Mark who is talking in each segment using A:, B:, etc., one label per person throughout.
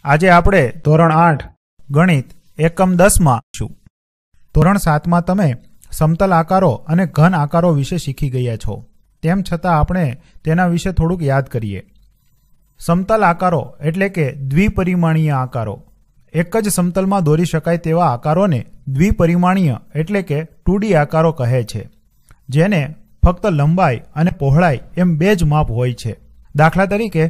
A: આજે આપણે ધોરણ 8 ગણિત એકમ 10 માં છું। ધોરણ 7 માં તમે સમતલ આકારો અને ઘન આકારો વિશે શીખી ગયા છો। તેમ છતાં આપણે તેના વિશે થોડુંક યાદ કરીએ। સમતલ આકારો એટલે કે દ્વિપરિમાણીય આકારો। એક જ સમતલમાં દોરી શકાય તેવા આકારોને દ્વિપરિમાણીય એટલે કે 2D આકારો કહે છે, જેને ફક્ત લંબાઈ અને પહોળાઈ એમ બે જ માપ હોય છે। દાખલા તરીકે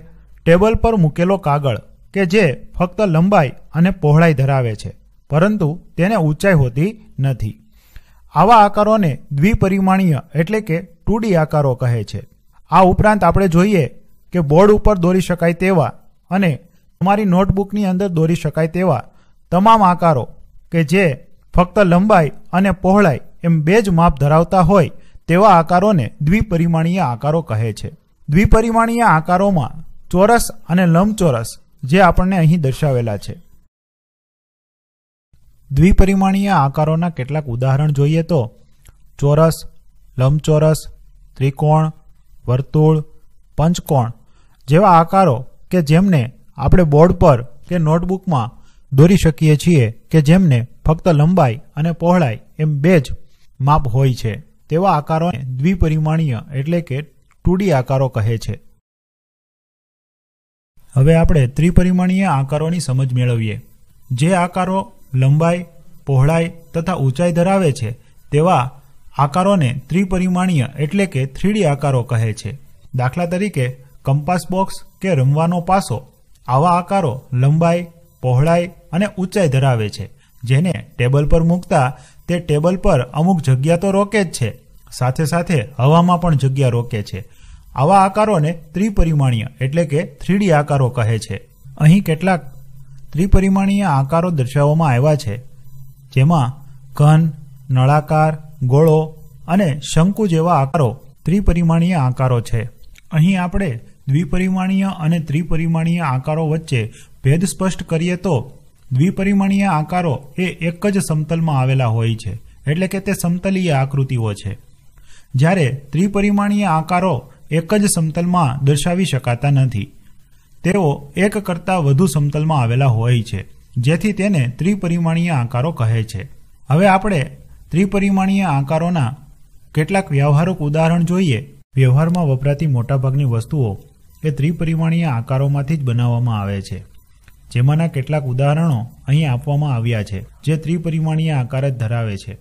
A: ટેબલ પર મૂકેલો કાગળ કે જે ફક્ત લંબાઈ અને પહોળાઈ ધરાવે છે, પરંતુ તેને ઊંચાઈ હોતી નથી। આવા આકારોને દ્વિપરિમાણીય એટલે કે 2D આકારો કહે છે। આ ઉપરાંત આપણે જોઈએ કે બોર્ડ ઉપર દોરી શકાય તેવા અને તમારી નોટબુકની અંદર દોરી શકાય તેવા તમામ આકારો કે જે ફક્ત લંબાઈ અને પહોળાઈ એમ બે જ માપ ધરાવતા હોય તેવા આકારોને દ્વિપરિમાણીય આકારો કહે છે। દ્વિપરિમાણીય આકારોમાં ચોરસ અને લંબચોરસ જે આપણને અહીં દર્શાવેલા છે। દ્વિપરિમાણીય આકારોના કેટલાક ઉદાહરણ જોઈએ તો ચોરસ, લંબચોરસ, ત્રિકોણ, વર્તુળ, પંચકોણ જેવા આકારો કે જેમને આપણે બોર્ડ પર કે નોટબુકમાં દોરી શકીએ છીએ કે જેમને ફક્ત લંબાઈ અને પહોળાઈ એમ બે જ માપ હોય છે તેવા આકારોને દ્વિપરિમાણીય એટલે કે 2D આકારો કહે છે। હવે આપણે ત્રિપરિમાણીય આકારોની સમજ મેળવીએ। જે આકારો લંબાઈ, પહોળાઈ તથા ઊંચાઈ ધરાવે છે તેવા આકારોને ત્રિપરિમાણીય એટલે કે 3D આકારો કહે છે। દાખલા તરીકે કંપાસ બોક્સ કે રમવાનો પાસો આવા આકારો લંબાઈ, પહોળાઈ અને ઊંચાઈ ધરાવે છે, જેને ટેબલ પર મૂકતા તે ટેબલ પર અમુક જગ્યા તો રોકે જ છે, સાથે સાથે હવામાં પણ જગ્યા રોકે છે। આવા આકારોને ત્રિપરિમાણીય એટલે કે 3D આકારો કહે છે। અહીં કેટલાક ત્રિપરિમાણીય આકારો દર્શાવવામાં આવ્યા છે, જેમાં ઘન, નળાકાર, ગોળો અને શંકુ જેવા આકારો ત્રિપરિમાણીય આકારો છે। અહીં આપણે દ્વિપરિમાણીય અને ત્રિપરિમાણીય આકારો વચ્ચે ભેદ સ્પષ્ટ કરીએ તો દ્વિપરિમાણીય આકારો એ એક જ સમતલમાં આવેલા હોય છે, એટલે કે તે સમતલીય આકૃતિઓ છે, જ્યારે ત્રિપરિમાણીય આકારો એક જ સમતલમાં દર્શાવી શકાતા નથી। તેઓ એક કરતાં વધુ સમતલમાં આવેલા હોય છે, જેથી તેને ત્રિપરિમાણીય આકારો કહે છે। હવે આપણે ત્રિપરિમાણીય આકારોના કેટલાક વ્યવહારિક ઉદાહરણ જોઈએ। વ્યવહારમાં વપરાતી મોટાભાગની વસ્તુઓ એ ત્રિપરિમાણીય આકારોમાંથી જ બનાવવામાં આવે છે, જેમાંના કેટલાક ઉદાહરણો અહીં આપવામાં આવ્યા છે જે ત્રિપરિમાણીય આકાર જ ધરાવે છે।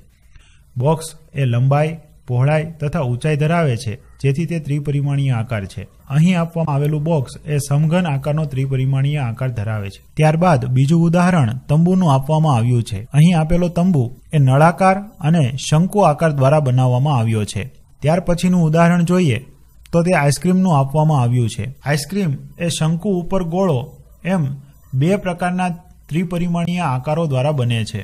A: બોક્સ એ લંબાઈ, પહોળાઈ તથા ઊંચાઈ ધરાવે છે, જેથી તે ત્રિપરિમાણીય આકાર છે। અહીં આપવામાં આવેલું બોક્સ એ સમઘન આકારનો ત્રિપરિમાણીય આકાર ધરાવે છે। ત્યારબાદ બીજું ઉદાહરણ તંબુનું આપવામાં આવ્યું છે। અહીં આપેલો તંબુ એ નળાકાર અને શંકુ આકાર દ્વારા બનાવવામાં આવ્યો છે। ત્યાર પછીનું ઉદાહરણ જોઈએ તો તે આઈસ્ક્રીમનું આપવામાં આવ્યું છે। આઈસ્ક્રીમ એ શંકુ ઉપર ગોળો એમ બે પ્રકારના ત્રિપરિમાણીય આકારો દ્વારા બને છે।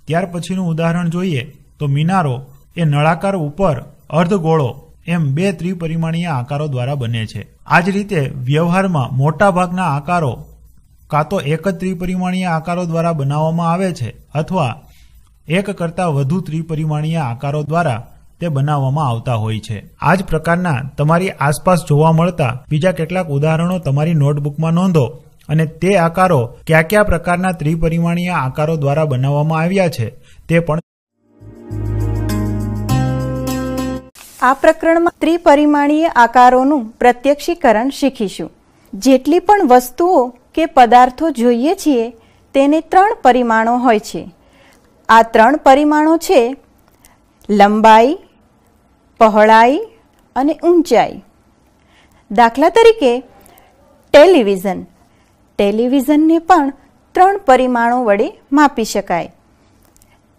A: ત્યાર પછીનું ઉદાહરણ જોઈએ તો મિનારો એ નળાકાર ઉપર અર્ધગોળો એમ બે ત્રિપરિમાણીય આકારો દ્વારા બને છે। આ જ રીતે વ્યવહારમાં મોટા ભાગના આકારો કાં તો એક જ ત્રિપરિમાણીય આકારો દ્વારા બનાવવામાં આવે છે અથવા એક કરતાં વધુ ત્રિપરિમાણીય આકારો દ્વારા તે બનાવવામાં આવતા હોય છે। આ જ પ્રકારના તમારી આસપાસ જોવા મળતા બીજા કેટલાક ઉદાહરણો તમારી નોટબુકમાં નોંધો અને તે આકારો કયા કયા પ્રકારના ત્રિપરિમાણીય આકારો દ્વારા બનાવવામાં આવ્યા છે તે પણ।
B: આ પ્રકરણમાં ત્રિપરિમાણીય આકારોનું પ્રત્યક્ષીકરણ શીખીશું। જેટલી પણ વસ્તુઓ કે પદાર્થો જોઈએ છીએ તેને 3 પરિમાણો હોય છે। આ 3 પરિમાણો છે લંબાઈ, પહોળાઈ અને ઊંચાઈ। દાખલા તરીકે ટેલિવિઝનને પણ 3 પરિમાણો વડે માપી શકાય: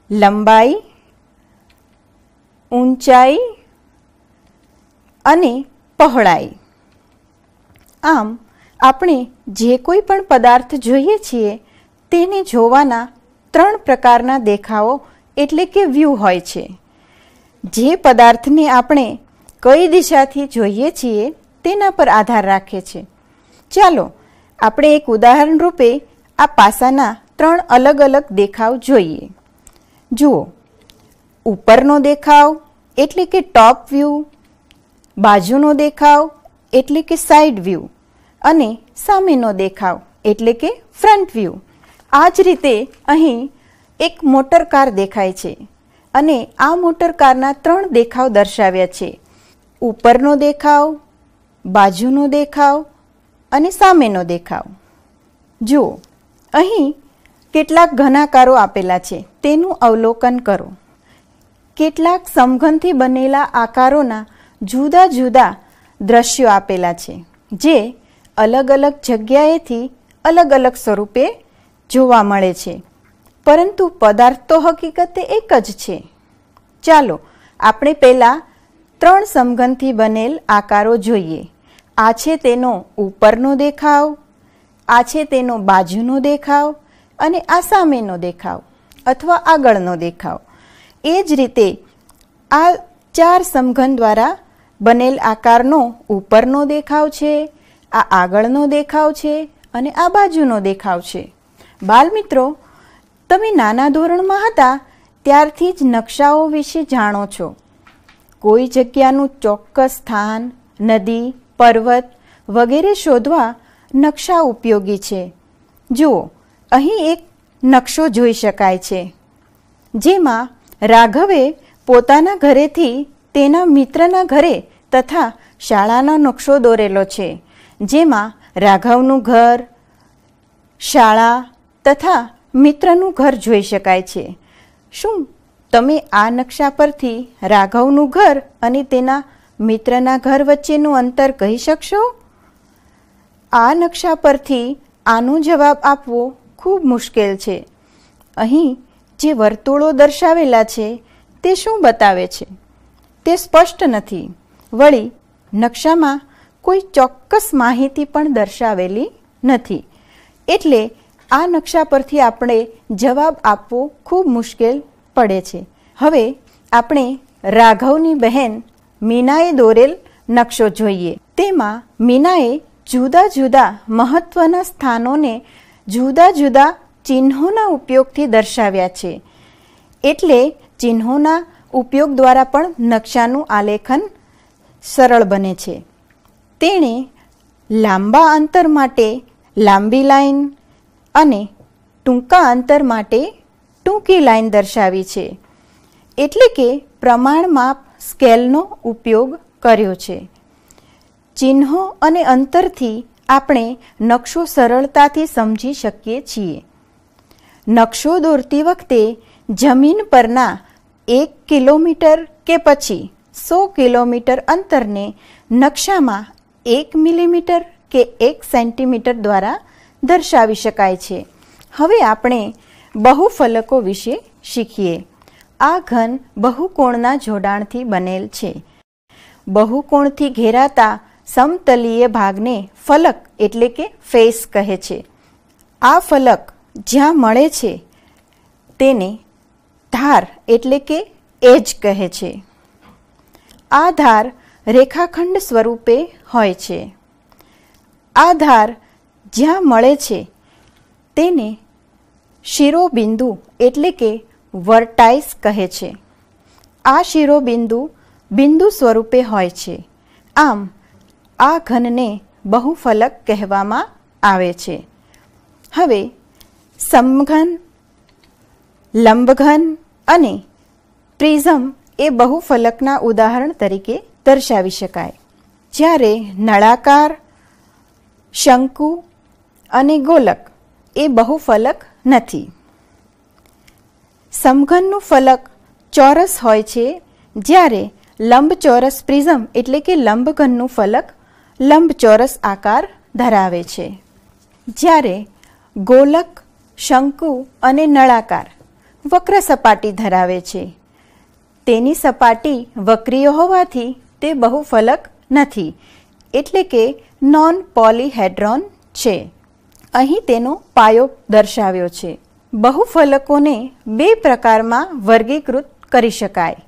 B: લંબાઈ, ઊંચાઈ અને પહોળાઈ। આમ આપણે જે કોઈ પણ પદાર્થ જોઈએ છીએ તેને જોવાના 3 પ્રકારના દેખાવો એટલે કે વ્યૂ હોય છે। જે પદાર્થને આપણે કઈ દિશાથી જોઈએ છીએ તેના પર આધાર રાખે છે। ચાલો આપણે એક ઉદાહરણ રૂપે આ પાસાના 3 અલગ અલગ દેખાવ જોઈએ। જુઓ, ઉપરનો દેખાવ એટલે કે ટોપ વ્યૂ, બાજુનો દેખાવ એટલે કે સાઇડ વ્યૂ અને સામેનો દેખાવ એટલે કે ફ્રન્ટ વ્યૂ. આ જ રીતે અહીં એક મોટર કાર દેખાય છે અને આ મોટર કારના 3 દેખાવ દર્શાવ્યા છે: ઉપરનો દેખાવ, બાજુનો દેખાવ અને સામેનો દેખાવ. જુઓ, અહીં કેટલાક ઘનાકારો આપેલા છે, તેનું અવલોકન કરો. કેટલાક સમઘનથી બનેલા આકારોના જુદા જુદા દ્રશ્યો આપેલા છે, જે અલગ અલગ જગ્યાએથી અલગ અલગ સ્વરૂપે જોવા મળે છે, પરંતુ પદાર્થ તો હકીકતે એક જ છે. ચાલો આપણે પહેલાં 3 સમઘનથી બનેલ આકારો જોઈએ. આ છે તેનો ઉપરનો દેખાવ, આ છે તેનો બાજુનો દેખાવ અને આ સામેનો દેખાવ અથવા આગળનો દેખાવ. એ જ રીતે આ 4 સમઘન દ્વારા બનેલ આકારનો ઉપરનો દેખાવ છે, આ આગળનો દેખાવ છે અને આ બાજુનો દેખાવ છે. બાલમિત્રો, તમે નાના ધોરણમાં હતા ત્યારથી જ નકશાઓ વિશે જાણો છો. કોઈ જગ્યાનું ચોક્કસ સ્થાન, નદી, પર્વત વગેરે શોધવા નકશા ઉપયોગી છે. જુઓ, અહીં એક નકશો જોઈ શકાય છે, જેમાં રાઘવે પોતાના ઘરેથી તેના મિત્રના ઘરે તથા શાળાનો નકશો દોરેલો છે, જેમાં રાઘવનું ઘર, શાળા તથા મિત્રનું ઘર જોઈ શકાય છે. શું તમે આ નકશા પરથી રાઘવનું ઘર અને તેના મિત્રના ઘર વચ્ચેનું અંતર કહી શકશો? આ નકશા પરથી આનો જવાબ આપવો ખૂબ મુશ્કેલ છે. અહીં જે વર્તુળો દર્શાવેલા છે તે શું બતાવે છે તે સ્પષ્ટ નથી. વળી નકશામાં કોઈ ચોક્કસ માહિતી પણ દર્શાવેલી નથી, એટલે આ નકશા પરથી આપણે જવાબ આપવો ખૂબ મુશ્કેલ પડે છે. હવે આપણે રાઘવની બહેન મીનાએ દોરેલ નકશો જોઈએ. તેમાં મીનાએ જુદા જુદા મહત્વના સ્થાનોને જુદા જુદા ચિહ્નોના ઉપયોગથી દર્શાવ્યા છે, એટલે ચિહ્નોના ઉપયોગ દ્વારા પણ નકશાનું આલેખન સરળ બને છે. તેણે લાંબા અંતર માટે લાંબી લાઈન અને ટૂંકા અંતર માટે ટૂંકી લાઈન દર્શાવી છે, એટલે કે પ્રમાણમાપ સ્કેલનો ઉપયોગ કર્યો છે. ચિહ્નો અને અંતરથી આપણે નકશો સરળતાથી સમજી શકીએ છીએ. નકશો દોરતી વખતે જમીન પરના 1 કિલોમીટર કે પછી 100 કિલોમીટર અંતરને નકશામાં 1 મિલીમીટર કે 1 સેન્ટીમીટર દ્વારા દર્શાવી શકાય છે. હવે આપણે બહુફલકો વિશે શીખીએ. આ ઘન બહુકોણના જોડાણથી બનેલ છે. બહુકોણથી ઘેરાતા સમતલીય ભાગને ફલક એટલે કે ફેસ કહે છે. આ ફલક જ્યાં મળે છે તેને ધાર એટલે કે એજ કહે છે. આ ધાર રેખાખંડ સ્વરૂપે હોય છે. આ ધાર જ્યાં મળે છે તેને શિરોબિંદુ એટલે કે વર્ટાઇસ કહે છે. આ શિરોબિંદુ બિંદુ સ્વરૂપે હોય છે. આમ આ ઘનને બહુફલક કહેવામાં આવે છે. હવે સમઘન, લંબઘન અને પ્રિઝમ એ બહુફલકના ઉદાહરણ તરીકે દર્શાવી શકાય. જ્યારે નળાકાર, શંકુ અને ગોલક એ બહુફલક નથી. સમઘનનું ફલક ચોરસ હોય છે, જ્યારે લંબચોરસ પ્રિઝમ એટલે કે લંબઘનનું ફલક લંબચોરસ આકાર ધરાવે છે. જ્યારે ગોલક, શંકુ અને નળાકાર વક્ર સપાટી ધરાવે છે. તેની સપાટી વક્રીય હોવાથી તે બહુફલક નથી, એટલે કે નોન પોલીહેડ્રોન છે. અહીં તેનો પાયો દર્શાવ્યો છે. બહુફલકોને 2 પ્રકારમાં વર્ગીકૃત કરી શકાય.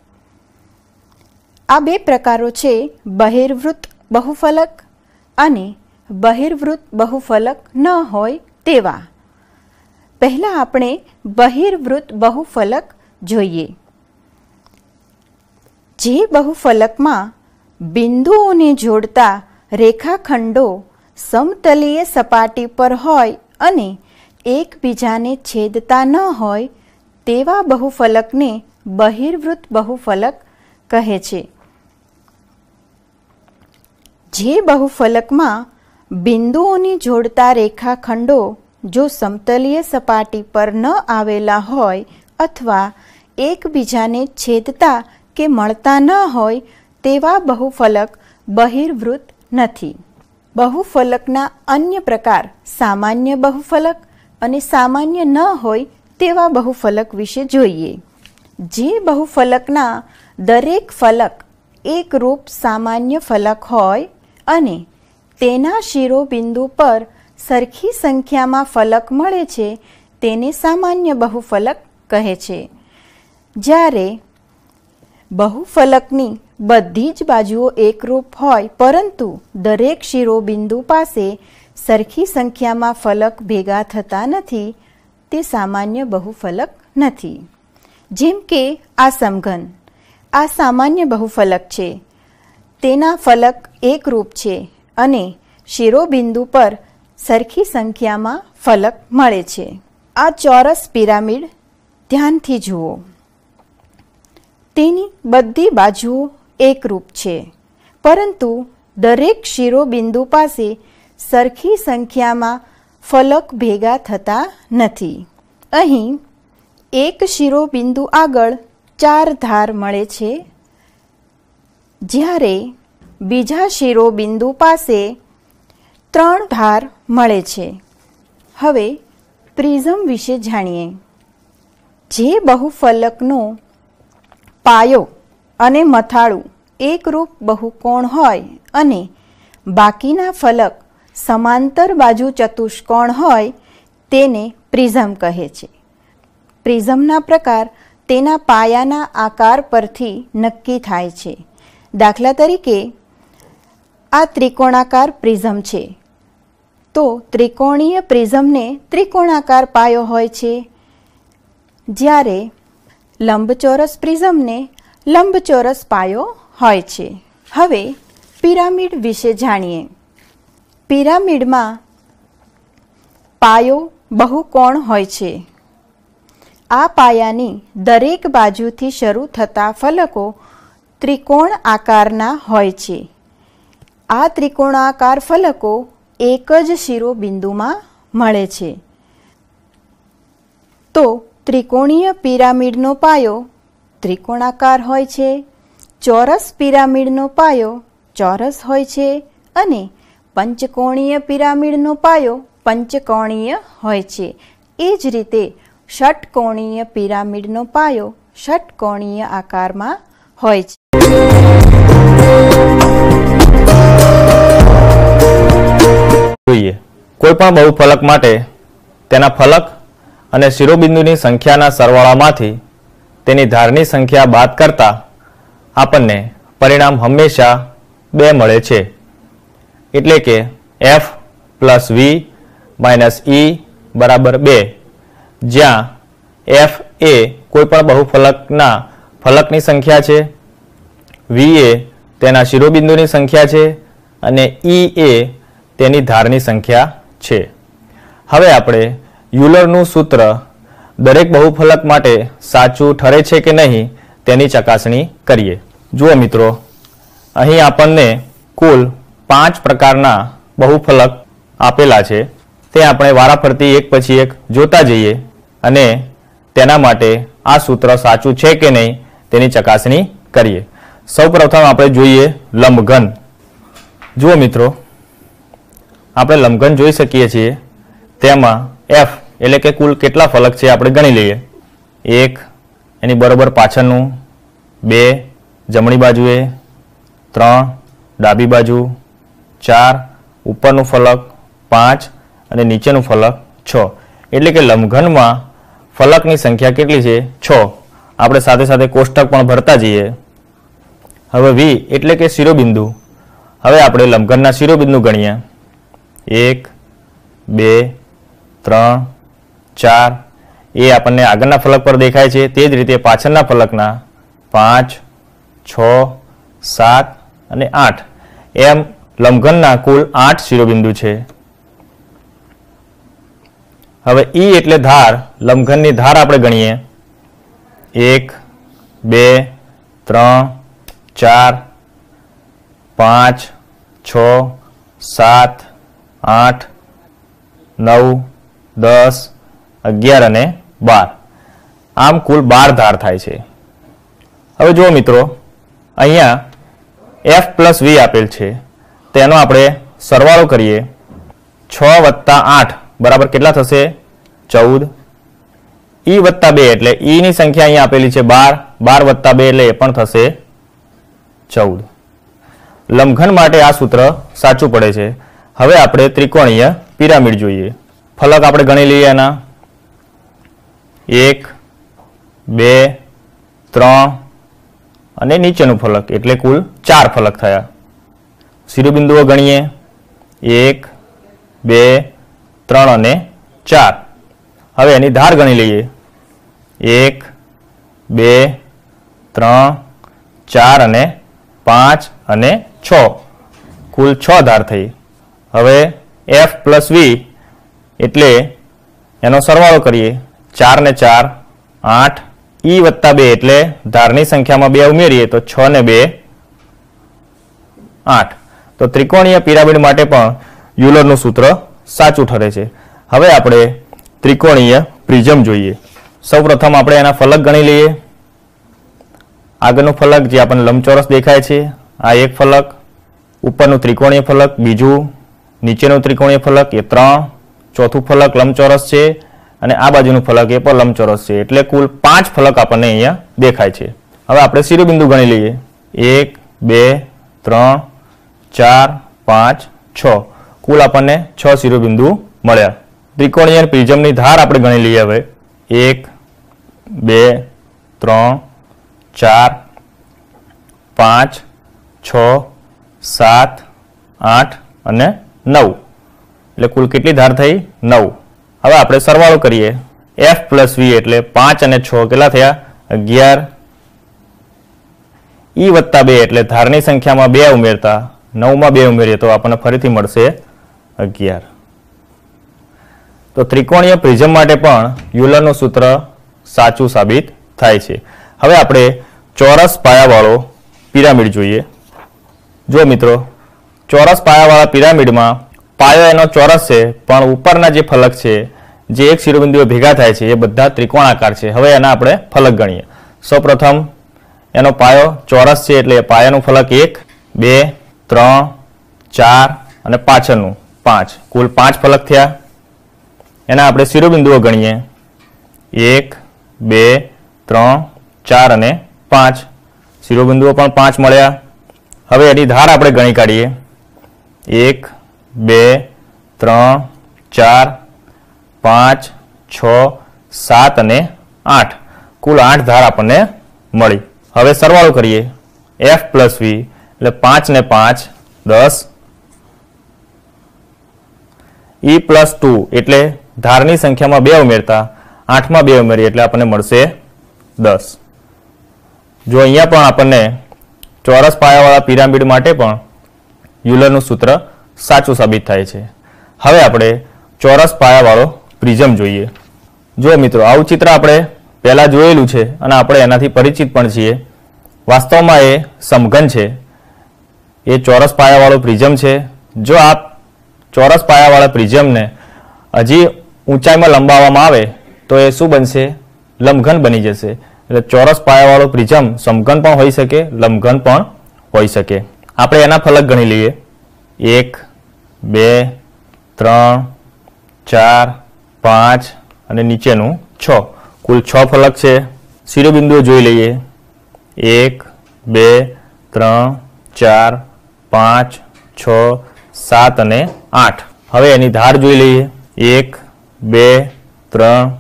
B: આ 2 પ્રકારો છે બહિર્વૃત્ત બહુફલક અને બહિર્વૃત્ત બહુફલક ન હોય તેવા. પહેલા આપણે બહિર્વૃત્ત બહુફલક જોઈએ. જે બહુફલકમાં બિંદુઓને જોડતા રેખાખંડો સમતલીય સપાટી પર હોય અને એકબીજાને છેદતા ન હોય તેવા બહુફલકને બહિર્વૃત્ત બહુફલક કહે છે. જે બહુફલકમાં બિંદુઓની જોડતા રેખાખંડો જો સમતલીય સપાટી પર ન આવેલા હોય અથવા એકબીજાને છેદતા કે મળતા ન હોય તેવા બહુફલક બહિર્વૃત્ત નથી. બહુફલકના અન્ય પ્રકાર સામાન્ય બહુફલક અને સામાન્ય ન હોય તેવા બહુફલક વિશે જોઈએ. જે બહુફલકના દરેક ફલક એકરૂપ સામાન્ય ફલક હોય અને તેના શિરોબિંદુ પર સરખી સંખ્યામાં ફલક મળે છે તેને સામાન્ય બહુફલક કહે છે. જ્યારે બહુફલકની બધી જ બાજુઓ એકરૂપ હોય પરંતુ દરેક શિરોબિંદુ પાસે સરખી સંખ્યામાં ફલક ભેગા થતા નથી તે સામાન્ય બહુફલક નથી. જેમ કે આ સમઘન આ સામાન્ય બહુફલક છે. તેના ફલક એકરૂપ છે અને શિરોબિંદુ પર સરખી સંખ્યામાં ફલક મળે છે. આ ચોરસ પિરામિડ ધ્યાનથી જુઓ. તેની બધી બાજુઓ એકરૂપ છે પરંતુ દરેક શિરોબિંદુ પાસે સરખી સંખ્યામાં ફલક ભેગા થતા નથી. અહીં એક શિરોબિંદુ આગળ 4 ધાર મળે છે જ્યારે બીજા શિરોબિંદુ પાસે 3 ધાર મળે છે. હવે પ્રિઝમ વિશે જાણીએ. જે બહુફલકનો પાયો અને મથાળું એકરૂપ બહુકોણ હોય અને બાકીના ફલક સમાંતર બાજુ ચતુષ્કોણ હોય તેને પ્રિઝમ કહે છે. પ્રિઝમના પ્રકાર તેના પાયાના આકાર પરથી નક્કી થાય છે. દાખલા તરીકે આ ત્રિકોણાકાર પ્રિઝમ છે તો ત્રિકોણીય પ્રિઝમને ત્રિકોણાકાર પાયો હોય છે, જ્યારે લંબચોરસ પ્રિઝમને લંબચોરસ પાયો હોય છે. હવે પિરામિડ વિશે જાણીએ. પિરામિડમાં પાયો બહુકોણ હોય છે. આ પાયાની દરેક બાજુથી શરૂ થતા ફલકો ત્રિકોણ આકારના હોય છે. આ ત્રિકોણાકાર ફલકો એક જ શિરોબિંદુમાં મળે છે. તો ત્રિકોણીય પિરામિડનો પાયો ત્રિકોણાકાર હોય છે, ચોરસ પિરામિડનો પાયો ચોરસ હોય છે અને પંચકોણીય પિરામિડનો પાયો પંચકોણીય હોય છે. એ જ રીતે ષટકોણીય પિરામિડનો પાયો ષટકોણીય આકારમાં હોય છે.
C: જોઈએ કોઈ પણ બહુફલક માટે તેના ફલક અને શિરોબિંદુની સંખ્યાના સરવાળામાંથી તેની ધારની સંખ્યા બાદ કરતા આપણને પરિણામ હંમેશા 2 મળે છે. એટલે કે f + v - e = 2, જ્યાં f એ કોઈ પણ બહુફલકના ફલકની સંખ્યા છે, v એ તેના શિરોબિંદુની સંખ્યા છે અને e એ તેની ધારની સંખ્યા છે. હવે આપણે યુલરનું સૂત્ર દરેક બહુફલક માટે સાચું ઠરે છે કે નહીં તેની ચકાસણી કરીએ. જુઓ મિત્રો, અહીં આપણને કુલ 5 પ્રકારના બહુફલક આપેલા છે. તે આપણે વારાફરતી એક પછી એક જોતા જઈએ અને તેના માટે આ સૂત્ર સાચું છે કે નહીં તેની ચકાસણી કરીએ. સૌપ્રથમ આપણે જોઈએ લંબઘન. જુઓ મિત્રો, આપણે લંબઘન જોઈ શકીએ છીએ. તેમાં f એટલે કે કુલ કેટલા ફલક છે આપણે ગણી લઈએ. 1 એની બરોબર પાછળનું, 2 જમણી બાજુએ, 3 ડાબી બાજુ, 4 ઉપરનું ફલક, 5 અને નીચેનું ફલક 6. એટલે કે લંબઘનમાં ફલકની સંખ્યા કેટલી છે? 6. આપણે સાથે સાથે કોષ્ટક પણ ભરતા જઈએ. હવે v એટલે કે શિરોબિંદુ. હવે આપણે લંબઘનના શિરોબિંદુ ગણીએ. 1 2 3 4 એ આપણને આગળના ફલક પર દેખાય છે. તે જ રીતે પાછળના ફલકના 5 6 7 અને 8 એમ લંબઘનના કુલ 8 શિરોબિંદુ છે. હવે ઈ એટલે ધાર, લંબઘનની ધાર આપણે ગણીએ 1 2 3 4 5 6 7 8 9 10 11 અને 12, આમ કુલ 12 ધાર થાય છે। હવે જુઓ મિત્રો, અહીંયા f પ્લસ v આપેલ છે, તેનો આપણે સરવાળો કરીએ 6 વત્તા 8 બરાબર કેટલા થશે 14, e વત્તા 2 એટલે e ની સંખ્યા અહીંયા આપેલી છે 12, 12 વત્તા 2 એટલે એ પણ થશે 14। લંબઘન માટે આ સૂત્ર સાચું પડે છે। હવે આપણે ત્રિકોણીય પિરામિડ જોઈએ। ફલક આપણે ગણી લઈએ એના 1 2 3 અને નીચેનું ફલક એટલે કુલ 4 ફલક થયા। શિરોબિંદુઓ ગણીએ 1 2 3 અને 4। હવે એની ધાર ગણી લઈએ 1 2 3 4 અને 5 અને 6, કુલ 6 ધાર થઈ। હવે f પ્લસ v એટલે એનો સરવાળો કરીએ 4 ને 4 8, e વત્તા 2 એટલે ધારની સંખ્યામાં 2 ઉમેરીએ તો 6 ને 2 8। તો ત્રિકોણીય પિરામિડ માટે પણ યુલરનું સૂત્ર સાચું ઠરે છે। હવે આપણે ત્રિકોણીય પ્રિઝમ જોઈએ। સૌપ્રથમ આપણે એના ફલક ગણી લઈએ। આગળનું ફલક જે આપણને લંબચોરસ દેખાય છે, આ એક ફલક, ઉપરનું ત્રિકોણીય ફલક બીજું, નીચેનું ત્રિકોણીય ફલક એ 3, ચોથું ફલક લંબચોરસ છે અને આ બાજુનું ફલક એ પણ લંબચોરસ છે, એટલે કુલ 5 ફલક આપણને અહીંયા દેખાય છે। હવે આપણે શિરોબિંદુ ગણી લઈએ 1 2 3 4 5 6, કુલ આપણને 6 શિરોબિંદુ મળ્યા। ત્રિકોણીય પ્રિઝમની ધાર આપણે ગણી લઈએ। હવે 1 2 3 4 5 6 7 8 અને 9, એટલે કુલ કેટલી ધાર થઈ 9। હવે આપણે સરવાળો કરીએ f પ્લસ v એટલે 5 અને 6 કેટલા થયા 11, e વત્તા 2 એટલે ધારની સંખ્યામાં 2 ઉમેરતા 9 માં 2 ઉમેરીએ તો આપણને ફરીથી મળશે 11। તો ત્રિકોણીય પ્રિઝમ માટે પણ યુલરનું સૂત્ર સાચું સાબિત થાય છે। હવે આપણે ચોરસ પાયાવાળો પિરામિડ જોઈએ। જો મિત્રો, ચોરસ પાયાવાળા પિરામિડમાં પાયો એનો ચોરસ છે, પણ ઉપરના જે ફલક છે જે એક શિરોબિંદુએ ભેગા થાય છે એ બધા ત્રિકોણાકાર છે। હવે એના આપણે ફલક ગણીએ। સૌપ્રથમ એનો પાયો ચોરસ છે એટલે પાયાનું ફલક 1 2 3 4 અને પાછળનું 5, કુલ 5 ફલક થયા। એના આપણે શિરોબિંદુઓ ગણીએ 1 2 3 4 અને 5, શિરોબિંદુઓ પણ 5 મળ્યા। હવે એની ધાર આપણે ગણી કાઢીએ 1 2 3 4 5 6 7 અને 8, કુલ 8 ધાર આપણને મળી। હવે સરવાળો કરીએ f પ્લસ v એટલે 5 ને 5 10, e પ્લસ 2 એટલે ધારની સંખ્યામાં 2 ઉમેરતા 8 માં 2 ઉમેરીએ એટલે આપણને મળશે 10। જો અહીંયા પણ આપણને ચોરસ પાયાવાળા પિરામિડ માટે પણ યુલરનું સૂત્ર સાચું સાબિત થાય છે। હવે આપણે ચોરસ પાયાવાળો પ્રિઝમ જોઈએ। જો મિત્રો, આવું ચિત્ર આપણે પહેલા જોયેલું છે અને આપણે એનાથી પરિચિત પણ છીએ। વાસ્તવમાં એ સમઘન છે, એ ચોરસ પાયાવાળો પ્રિઝમ છે। જો આ ચોરસ પાયાવાળા પ્રિઝમને હજી ઊંચાઈમાં લંબાવવામાં આવે તો એ શું બનશે લંબઘન બની જશે। એટલે ચોરસ પાયાવાળો પ્રિઝમ સમઘન પણ હોઈ શકે, લંબઘન પણ હોઈ શકે। આપણે એના ફલક ગણી લઈએ 1 2 3 4 5 અને નીચેનું 6, કુલ 6 ફલક છે। શિરોબિંદુઓ જોઈ લઈએ 1 2 3 4 5 6 7 અને 8। હવે એની ધાર જોઈ લઈએ 1 2 3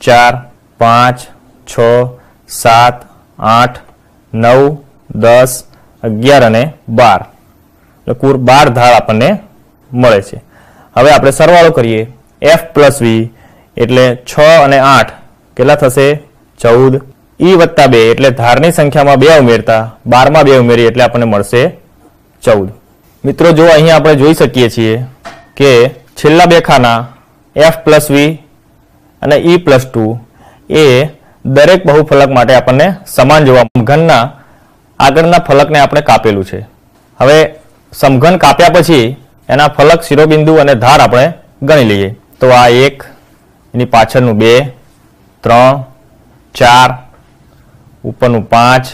C: 4 5 6 7 8 9 10 11 અને 12, એટલે કુલ 12 ધાર આપણને મળે છે। હવે આપણે સરવાળો કરીએ f પ્લસ v એટલે 6 અને 8 કેટલા થશે 14, e વત્તા 2 એટલે ધારની સંખ્યામાં 2 ઉમેરતા 12 માં 2 ઉમેરીએ એટલે આપણને મળશે 14। મિત્રો, જો અહીંયા આપણે જોઈ શકીએ છીએ કે છેલ્લા બે ખાના f પ્લસ v અને e+2 એ દરેક બહુફલક માટે આપણને સમાન જોવા સમઘનના આગળના ફલકને આપણે કાપેલું છે. હવે સમઘન કાપ્યા પછી એના ફલક, શિરોબિંદુ અને ધાર આપણે ગણી લઈએ. તો આ 1, એની પાછળનું 2, 3, 4, ઉપરનું 5,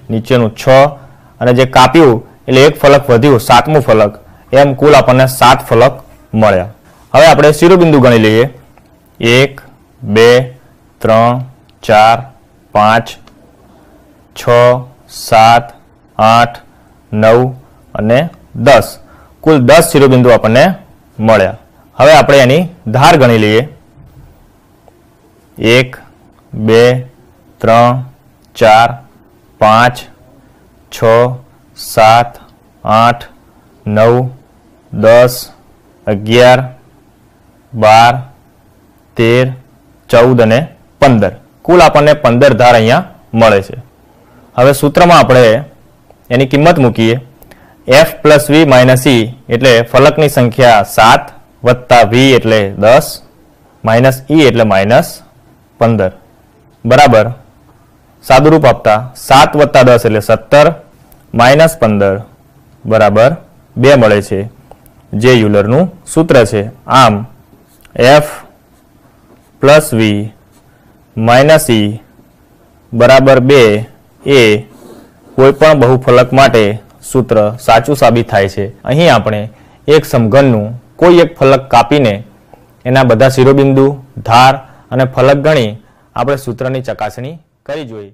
C: નીચેનું 6 અને જે કાપ્યું એટલે એક ફલક વધ્યું, 7મું ફલક. એમ કુલ આપણને 7 ફલક મળ્યા. હવે આપણે શિરોબિંદુ ગણી લઈએ. 1, 2, 3, 4, 5, 6, 7, 8, 9 અને 10. કુલ 10 શિરોબિંદુ આપણને મળ્યા. હવે આપણે એની ધાર ગણી લઈએ. 1, 2, 3, 4, 5, 6, 7, 8, 9, 10, 11, 12, 13, 14 અને 15. કુલ આપણને 15 ધાર અહીંયા મળે છે. હવે સૂત્રમાં આપણે એની કિંમત મૂકીએ. f + v - e એટલે ફલકની સંખ્યા 7 વત્તા v એટલે 10 માઇનસ e એટલે -15 બરાબર સાદુરૂપ આપતા 7 વત્તા 10 એટલે 17 -15 બરાબર 2 મળે છે, જે યુલરનું સૂત્ર છે. આમ f + v - e બરાબર 2 એ કોઈ પણ બહુફલક માટે સૂત્ર સાચું સાબિત થાય છે. અહીં આપણે એક સમઘનનું કોઈ એક ફલક કાપીને એના બધા શિરોબિંદુ, ધાર અને ફલક ગણી આપણે સૂત્રની ચકાસણી કરી જોઈ.